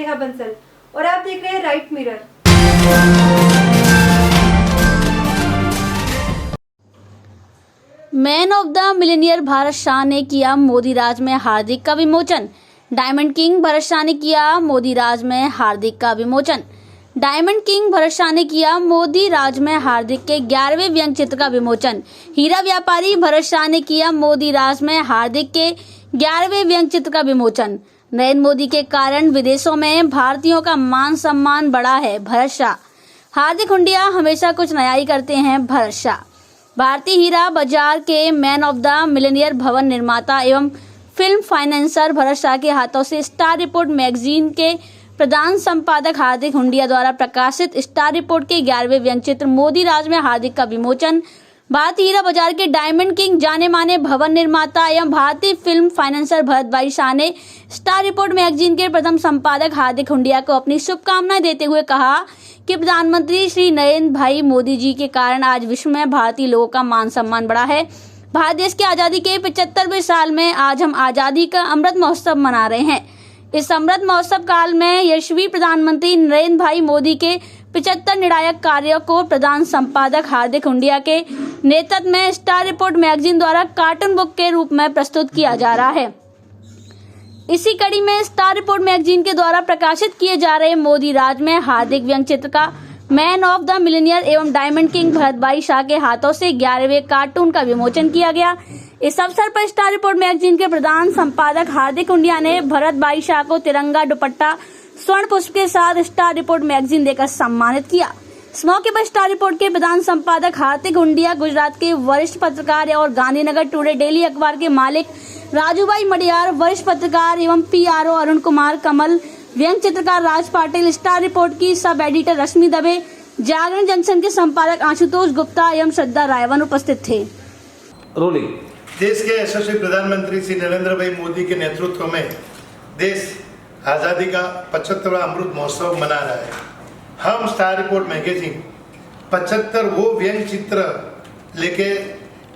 नेहा बंसल और आप देख रहे हैं right mirror. Man of the Millionaire Bharat Shah ने किया मोदी राज में हार्दिक का विमोचन। डायमंड किंग भरत शाह ने किया मोदी राज में हार्दिक का विमोचन। डायमंड किंग भरत शाह ने किया मोदी राज में हार्दिक के 11वें व्यंग्य चित्र का विमोचन। हीरा व्यापारी भरत शाह ने किया मोदी राज में हार्दिक के 11वें व्यंग्य चित्र का विमोचन। नरेंद्र मोदी के कारण विदेशों में भारतीयों का मान सम्मान बढ़ा है, भरत शाह। हार्दिक हुंडिया हमेशा कुछ नया ही करते हैं, भरत शाह। भारतीय हीरा बाजार के मैन ऑफ द मिलेनियर भवन निर्माता एवं फिल्म फाइनेंसर भरत शाह के हाथों से स्टार रिपोर्ट मैगजीन के प्रधान संपादक हार्दिक हुंडिया द्वारा प्रकाशित स्टार रिपोर्ट के 11वें व्यंग्य चित्र मोदी राज में हार्दिक का विमोचन। भारतीय हीरा बाजार के डायमंड किंग जाने माने भवन निर्माता एवं भारतीय फिल्म फाइनेंसर भरत भाई शाह ने स्टार रिपोर्ट मैगजीन के प्रथम संपादक हार्दिक हुंडिया को अपनी शुभकामनाएं देते हुए कहा कि प्रधानमंत्री श्री नरेंद्र भाई मोदी जी के कारण आज विश्व में भारतीय लोगों का मान सम्मान बढ़ा है। भारत देश की आजादी के 75वें साल में आज हम आजादी का अमृत महोत्सव मना रहे हैं। इस अमृत महोत्सव काल में यशस्वी प्रधानमंत्री नरेंद्र भाई मोदी के 75 निर्णायक कार्यों को प्रधान संपादक हार्दिक हुंडिया के नेतृत्व में स्टार रिपोर्ट मैगजीन द्वारा कार्टून बुक के रूप में प्रस्तुत किया जा रहा है। इसी कड़ी में स्टार रिपोर्ट मैगजीन के द्वारा प्रकाशित किए जा रहे मोदी राज में हार्दिक व्यंग्य चित्र का मैन ऑफ द मिलेनियर एवं डायमंड किंग भरत भाई शाह के हाथों से 11वें कार्टून का विमोचन किया गया। इस अवसर पर स्टार रिपोर्ट मैगजीन के प्रधान संपादक हार्दिक हुंडिया ने भरत भाई शाह को तिरंगा दुपट्टा स्वर्ण पुष्प के साथ स्टार रिपोर्ट मैगजीन देकर सम्मानित किया। इस मौके पर स्टार रिपोर्ट के प्रधान संपादक हार्दिक हुंडिया, गुजरात के वरिष्ठ पत्रकार और गांधीनगर टुडे डेली अखबार के मालिक राजूभाई मडियार, वरिष्ठ पत्रकार एवं PRO अरुण कुमार कमल, व्यंग्य चित्रकार राज पाटिल, स्टार रिपोर्ट की सब एडिटर रश्मि दबे, जागरण जंक्शन के संपादक आशुतोष गुप्ता एवं श्रद्धा रायवन उपस्थित थे। रोलिंग। देश के यशस्वी प्रधानमंत्री श्री नरेंद्र भाई मोदी के नेतृत्व में देश आज़ादी का 75वां अमृत महोत्सव मना रहा है। हम स्टार रिपोर्ट मैगजीन 75 वो व्यंग्य चित्र लेके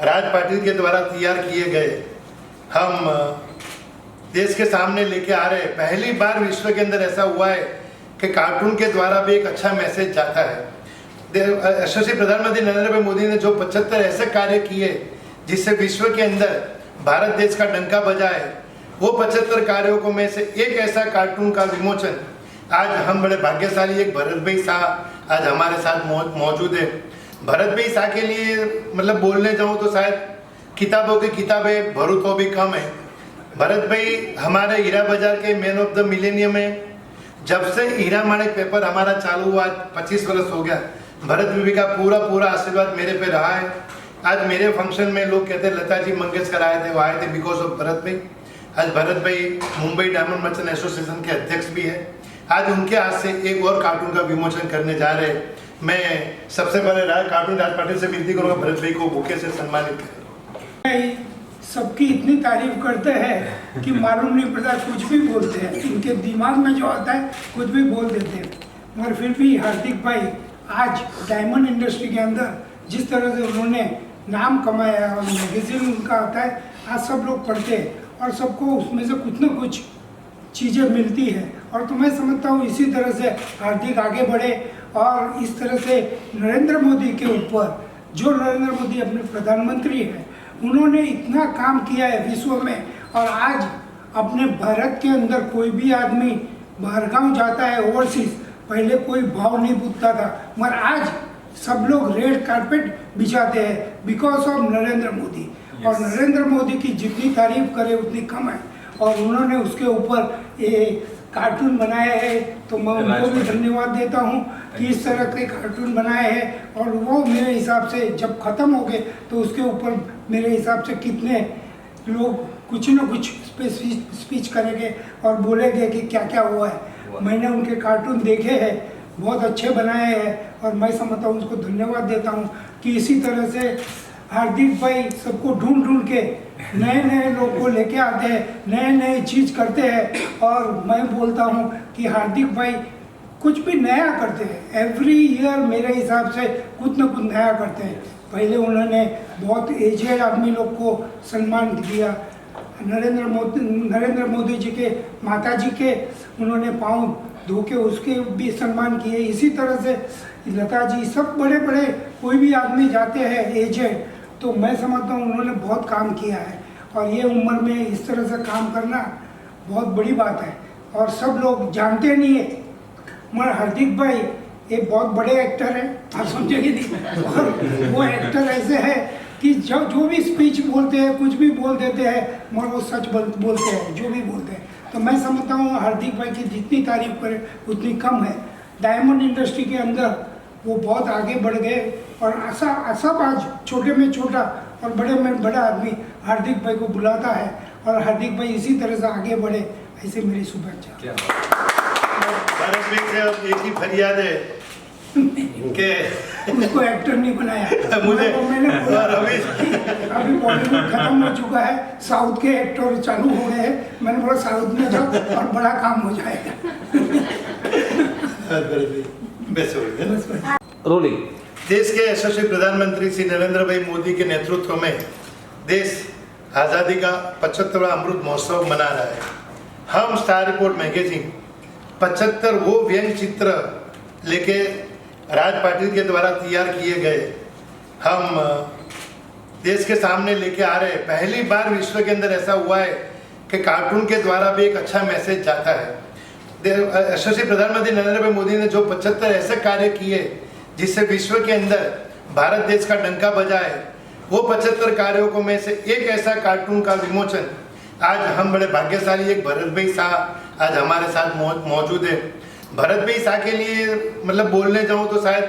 राज पाटिल के द्वारा तैयार किए गए हम देश के सामने लेके आ रहे हैं। पहली बार विश्व के अंदर ऐसा हुआ है कि कार्टून के द्वारा भी एक अच्छा मैसेज जाता है। यशस्वी प्रधानमंत्री नरेंद्र भाई मोदी ने जो 75 ऐसे कार्य किए जिससे विश्व के अंदर भारत देश का डंका बजा है, वो 75 कार्यों को में से एक ऐसा कार्टून का विमोचन आज हम बड़े भाग्यशाली एक भरत भाई शाह आज हमारे साथ मौजूद है। भरत भाई शाह के लिए मतलब बोलने जाऊँ तो शायद किताबों की किताबें भरूच को भी कम है। भरत भाई हमारे हीरा बाजार के मैन ऑफ द मिलेनियम में जब से हीरा माणिक पेपर हमारा चालू हुआ 25 वर्ष हो गया। भरत भाई का पूरा आशीर्वाद मेरे पे रहा है। आज मेरे फंक्शन में लोग कहते हैं लता जी मंगेशकर आए थे, वो आए थे बिकॉज ऑफ भरत भाई। आज भरत भाई मुंबई डायमंड मर्चेंट एसोसिएशन के अध्यक्ष भी है। आज उनके हाथ से एक और कार्टून का विमोचन करने जा रहे हैं। मैं सबसे पहले कार्टून राज पाटिल से विनती करूँगा भरत भाई को बुके से सम्मानित करें। सबकी इतनी तारीफ करते हैं कि मालूम नहीं पड़ता, कुछ भी बोलते हैं, इनके दिमाग में जो आता है कुछ भी बोल देते हैं। मगर फिर भी हार्दिक भाई आज डायमंड इंडस्ट्री के अंदर जिस तरह से उन्होंने नाम कमाया और मैगजीन उनका आता है, आज सब लोग पढ़ते हैं और सबको उसमें से कुछ ना कुछ चीज़ें मिलती है। और तो मैं समझता हूँ इसी तरह से हार्दिक आगे बढ़े और इस तरह से नरेंद्र मोदी के ऊपर, जो नरेंद्र मोदी अपने प्रधानमंत्री हैं, उन्होंने इतना काम किया है विश्व में। और आज अपने भारत के अंदर कोई भी आदमी बाहर गाँव जाता है ओवरसीज, पहले कोई भाव नहीं पूछता था, मगर आज सब लोग रेड कारपेट बिछाते हैं बिकॉज ऑफ नरेंद्र मोदी। और नरेंद्र मोदी की जितनी तारीफ करे उतनी कम है। और उन्होंने उसके ऊपर ये कार्टून बनाए हैं, तो मैं उनको भी धन्यवाद देता हूँ कि इस तरह के कार्टून बनाए हैं। और वो मेरे हिसाब से जब ख़त्म हो गए तो उसके ऊपर मेरे हिसाब से कितने लोग कुछ न कुछ स्पीच करेंगे और बोलेंगे कि क्या क्या हुआ है। मैंने उनके कार्टून देखे हैं, बहुत अच्छे बनाए हैं और मैं समझता हूँ उसको धन्यवाद देता हूँ कि इसी तरह से हार्दिक भाई सबको ढूंढ के नए लोग को लेके आते हैं, नए चीज़ करते हैं। और मैं बोलता हूँ कि हार्दिक भाई कुछ भी नया करते हैं। एवरी ईयर मेरे हिसाब से कुछ न कुछ नया करते हैं। पहले उन्होंने बहुत एजेड आदमी लोग को सम्मान दिया। नरेंद्र मोदी जी के माता जी के उन्होंने पाँव धो के उसके भी सम्मान किए। इसी तरह से लता जी, सब बड़े बड़े कोई भी आदमी जाते हैं एजेड, तो मैं समझता हूँ उन्होंने बहुत काम किया है, और ये उम्र में इस तरह से काम करना बहुत बड़ी बात है। और सब लोग जानते नहीं है, मगर हार्दिक भाई एक बहुत बड़े एक्टर है, आप समझेंगे नहीं। और वो एक्टर ऐसे है कि जो भी स्पीच बोलते हैं, कुछ भी बोल देते हैं, मगर वो सच बोलते हैं जो भी बोलते हैं। तो मैं समझता हूँ हार्दिक भाई की जितनी तारीफ करें उतनी कम है। डायमंड इंडस्ट्री के अंदर वो बहुत आगे बढ़ गए, और सब आज छोटे में छोटा और बड़े में बड़ा आदमी हार्दिक भाई को बुलाता है, और हार्दिक भाई इसी तरह से आगे बढ़े, ऐसे मेरी शुभेच्छा। भारत भाई से अब एक ही फरियाद है कि उसको एक्टर नहीं बनाया। मुझे मैंने बोला अभी बॉलीवुड खत्म हो चुका है, साउथ के एक्टर चालू हो गए हैं, मैंने बोला साउथ में जाओ और बड़ा काम हो जाएगा। रोलिंग। देश के यशस्वी प्रधानमंत्री श्री नरेंद्र भाई मोदी के नेतृत्व में देश आज़ादी का 75वां अमृत महोत्सव मना रहा है। हम स्टार रिपोर्ट मैगजीन 75 वो व्यंग्य चित्र लेके राज पाटिल के द्वारा तैयार किए गए हम देश के सामने लेके आ रहे हैं। पहली बार विश्व के अंदर ऐसा हुआ है कि कार्टून के द्वारा भी एक अच्छा मैसेज जाता है। यशस्वी प्रधानमंत्री नरेंद्र भाई मोदी ने जो 75 ऐसे कार्य किए जिससे विश्व के अंदर भारत देश का डंका बजा है, वो 75 कार्यों को में से एक ऐसा कार्टून का विमोचन आज हम बड़े भाग्यशाली, एक भरत भाई शाह आज हमारे साथ मौजूद है। भरत भाई शाह के लिए मतलब बोलने जाऊँ तो शायद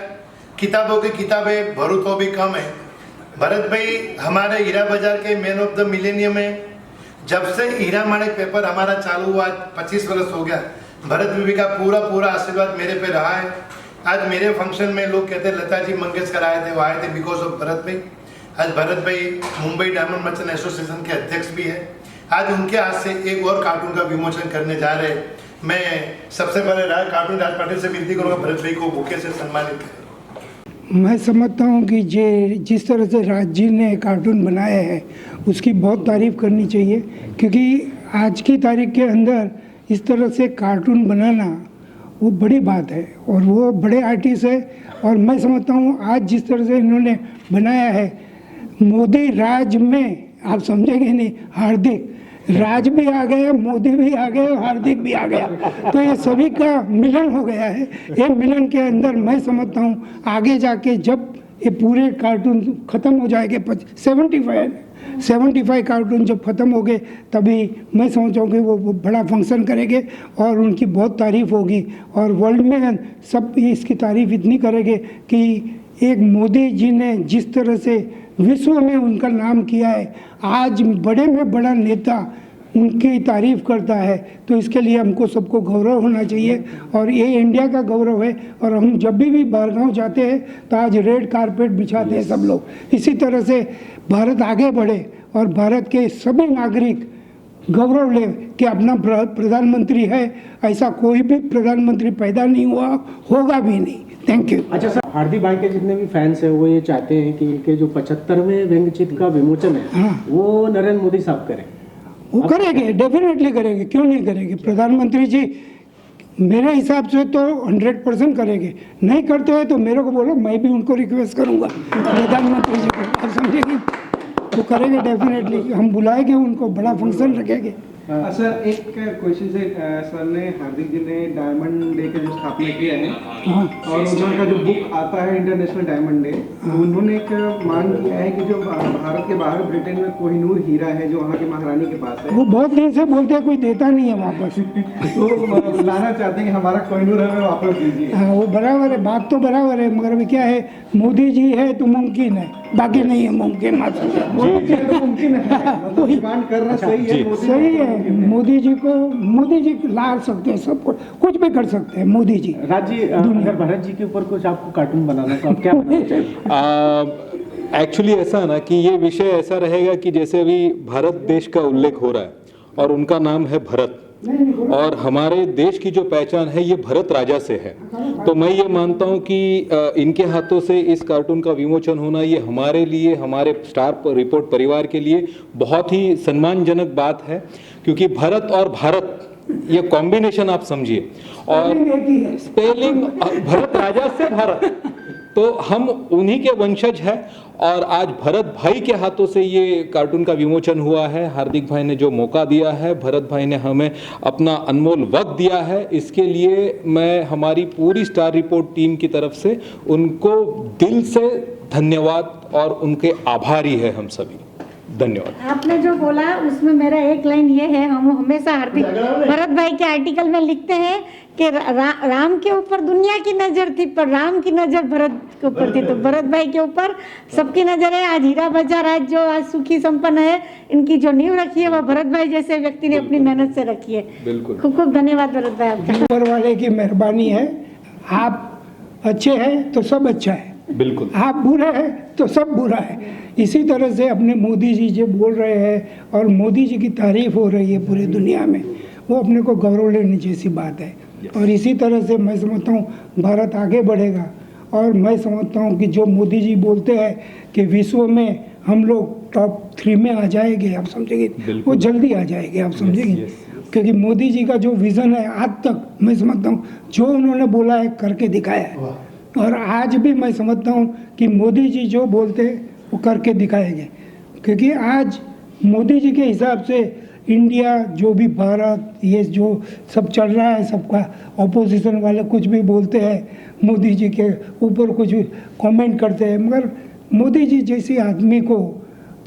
किताबों की किताबें भरूं तो भी कम है। भरत भाई हमारे हीरा बाजार के मैन ऑफ द मिलेनियम है। जब से हीरा माणिक पेपर हमारा चालू हुआ 25 वर्ष हो गया, भरत भाई का पूरा आशीर्वाद मेरे पे रहा है। आज मेरे फंक्शन में लोग कहते हैं लता जी मंगेशकर आए थे, वो आए थे बिकॉज ऑफ भरत भाई। आज भरत भाई मुंबई डायमंड मर्चेंट एसोसिएशन के अध्यक्ष भी है। आज उनके हाथ से एक और कार्टून का विमोचन करने जा रहे हैं। मैं सबसे पहले कार्टून राज पाटिल से विनती करूँगा भरत भाई को बुके से सम्मानित करें। मैं समझता हूँ कि जिस तरह से राज जी ने कार्टून बनाया है उसकी बहुत तारीफ करनी चाहिए, क्योंकि आज की तारीख के अंदर इस तरह से कार्टून बनाना वो बड़ी बात है, और वो बड़े आर्टिस्ट है। और मैं समझता हूँ आज जिस तरह से इन्होंने बनाया है, मोदी राज में आप समझेंगे नहीं, हार्दिक राज भी आ गया, मोदी भी आ गया, हार्दिक भी आ गया, तो ये सभी का मिलन हो गया है। ये मिलन के अंदर मैं समझता हूँ आगे जाके जब ये पूरे कार्टून ख़त्म हो जाएंगे, 75 कार्टून जब ख़त्म हो गए, तभी मैं समझता हूँ कि वो बड़ा फंक्शन करेंगे और उनकी बहुत तारीफ़ होगी, और वर्ल्ड में सब इसकी तारीफ़ इतनी करेंगे कि एक मोदी जी ने जिस तरह से विश्व में उनका नाम किया है, आज बड़े में बड़ा नेता उनकी तारीफ़ करता है, तो इसके लिए हमको सबको गौरव होना चाहिए, और ये इंडिया का गौरव है। और हम जब भी बाहर गाँव जाते हैं तो आज रेड कारपेट बिछाते हैं सब लोग। इसी तरह से भारत आगे बढ़े और भारत के सभी नागरिक गौरव ले कि अपना प्रधानमंत्री है, ऐसा कोई भी प्रधानमंत्री पैदा नहीं हुआ, होगा भी नहीं। Thank you. अच्छा सर, हार्दिक भाई के जितने भी फैंस हैं वो ये चाहते हैं कि इनके जो 75वें व्यंग्य चित्र का विमोचन है, हाँ, वो नरेंद्र मोदी साहब करें। वो करेंगे, डेफिनेटली करेंगे, क्यों नहीं करेंगे। प्रधानमंत्री जी मेरे हिसाब से तो 100% करेंगे। नहीं करते हैं तो मेरे को बोलो, मैं भी उनको रिक्वेस्ट करूंगा प्रधानमंत्री जी को, आप समझेंगे तो करेंगे डेफिनेटली। हम बुलाएंगे उनको, बड़ा फंक्शन रखेंगे। सर एक क्वेश्चन से सर ने हार्दिक जी ने डायमंड डे के जो स्थापना किया है, हाँ, और उनका जो बुक आता है इंटरनेशनल डायमंड डे, उन्होंने एक मांग किया है कि जो भारत के बाहर ब्रिटेन में कोहिनूर हीरा है जो वहाँ की महारानी के पास है, वो बहुत दिन से बोलते हैं, कोई देता नहीं है वापस। तो लाना चाहते हैं कि हमारा कोहिनूर हमें वापस दीजिए। हाँ, वो बराबर है, बात तो बराबर है, मगर अभी क्या है, मोदी जी है तो मुमकिन है, बाकी नहीं है मुमकिन। मुमकिन है, मतलब डिमांड करना सही है, सही है। मोदी जी ला सकते हैं, सब कुछ भी कर सकते हैं मोदी जी। राजी, अगर भरत जी के ऊपर कुछ आपको कार्टून बनाना तो आप क्या बनाना चाहिए? एक्चुअली ऐसा ना कि ये विषय ऐसा रहेगा कि जैसे अभी भारत देश का उल्लेख हो रहा है और उनका नाम है भरत, और हमारे देश की जो पहचान है ये भरत राजा से है, तो मैं ये मानता हूँ कि इनके हाथों से इस कार्टून का विमोचन होना ये हमारे लिए, हमारे स्टार रिपोर्ट परिवार के लिए बहुत ही सम्मानजनक बात है, क्योंकि भरत और भारत ये कॉम्बिनेशन आप समझिए। और एक ही है। स्पेलिंग भरत राजा से भारत, तो हम उन्हीं के वंशज हैं। और आज भरत भाई के हाथों से ये कार्टून का विमोचन हुआ है। हार्दिक भाई ने जो मौका दिया है, भरत भाई ने हमें अपना अनमोल वक्त दिया है, इसके लिए मैं हमारी पूरी स्टार रिपोर्ट टीम की तरफ से उनको दिल से धन्यवाद और उनके आभारी है हम सभी। धन्यवाद। आपने जो बोला उसमें मेरा एक लाइन ये है, हम हमेशा हार्दिक भरत भाई के आर्टिकल में लिखते हैं कि राम के ऊपर दुनिया की नज़र थी पर राम की नज़र भरत के ऊपर थी, तो भरत भाई के ऊपर सबकी नज़र है। आज हीरा बाजार आज जो आज सुखी संपन्न है, इनकी जो नींव रखी है वो भरत भाई जैसे व्यक्ति ने अपनी मेहनत से रखी है। बिल्कुल। खूब खूब धन्यवाद भरत भाई आपका। ऊपर वाले की मेहरबानी है, आप अच्छे हैं तो सब अच्छा है, बिल्कुल। आप बुरे हैं तो सब बुरा है। इसी तरह से अपने मोदी जी जो बोल रहे हैं और मोदी जी की तारीफ हो रही है पूरी दुनिया में, वो अपने को गौरव लेने जैसी बात है। और इसी तरह से मैं समझता हूँ भारत आगे बढ़ेगा। और मैं समझता हूँ कि जो मोदी जी बोलते हैं कि विश्व में हम लोग टॉप 3 में आ जाएंगे, आप समझेंगे वो जल्दी आ जाएंगे, आप समझेंगे। क्योंकि मोदी जी का जो विज़न है आज तक मैं समझता हूँ जो उन्होंने बोला है करके दिखाया है। और आज भी मैं समझता हूँ कि मोदी जी जो बोलते वो करके दिखाएंगे। क्योंकि आज मोदी जी के हिसाब से इंडिया जो भी भारत ये जो सब चल रहा है, सबका ऑपोजिशन वाले कुछ भी बोलते हैं, मोदी जी के ऊपर कुछ कमेंट करते हैं, मगर मोदी जी जैसी आदमी को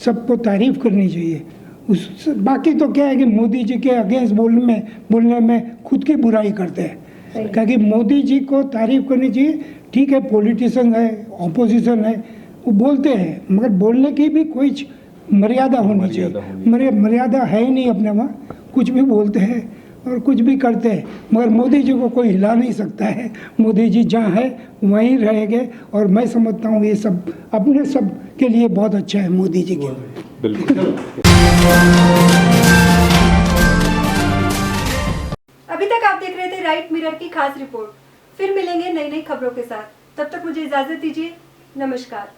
सबको तारीफ़ करनी चाहिए। उस बाकी तो क्या है कि मोदी जी के अगेंस्ट बोलने में खुद की बुराई करते हैं। क्योंकि मोदी जी को तारीफ़ करनी चाहिए। ठीक है, पॉलिटिशियन है, ऑपोजिशन है, वो बोलते हैं, मगर बोलने की भी कोई मर्यादा होनी चाहिए। मर्यादा है ही नहीं अपने वहाँ, कुछ भी बोलते हैं और कुछ भी करते हैं। मगर मोदी जी को कोई हिला नहीं सकता है। मोदी जी जहाँ है वहीं रहेंगे। और मैं समझता हूँ ये सब अपने सब के लिए बहुत अच्छा है मोदी जी के। बिल्कुल। अभी तक आप देख रहे थे राइट मिरर की खास रिपोर्ट। फिर मिलेंगे नई नई खबरों के साथ, तब तक मुझे इजाजत दीजिए। नमस्कार।